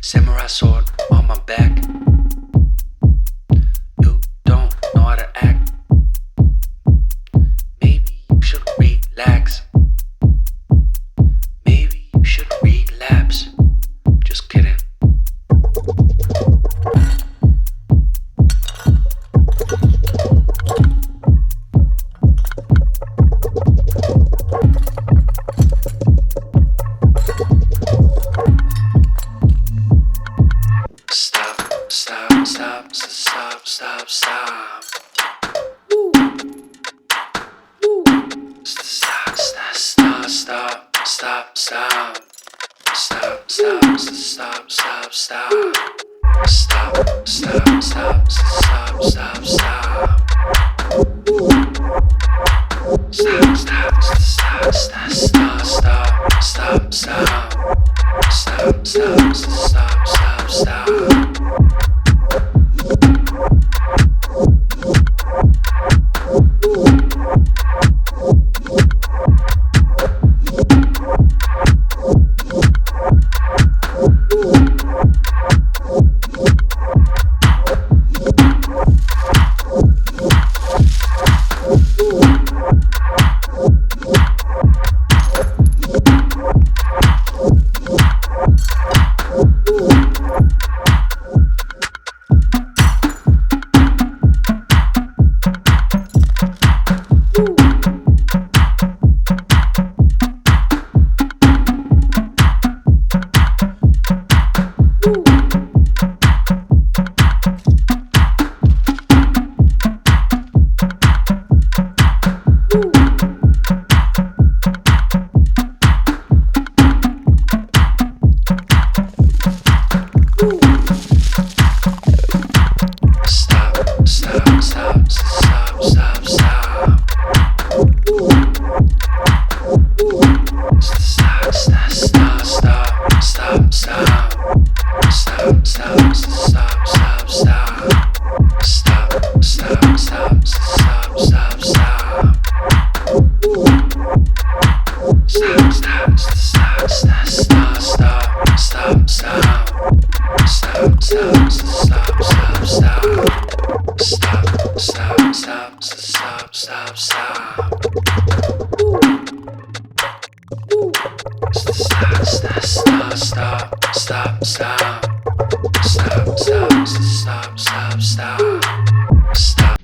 Samurai sword on my back. You don't know how to act. Maybe you should relax. Maybe you should relapse. Just kidding. Stop, stop, stop, stop, stop, stop. Woo. Woo. Stop, stop, stop, stop, stop, stop. Stop, stop, stop, stop, stop. Stop, stop, stop, stop, stop, stop. Woo. Stop, stop, stop, stop, stop, stop, stop, stop. Stop, stop, stop, stop, stop. Stop.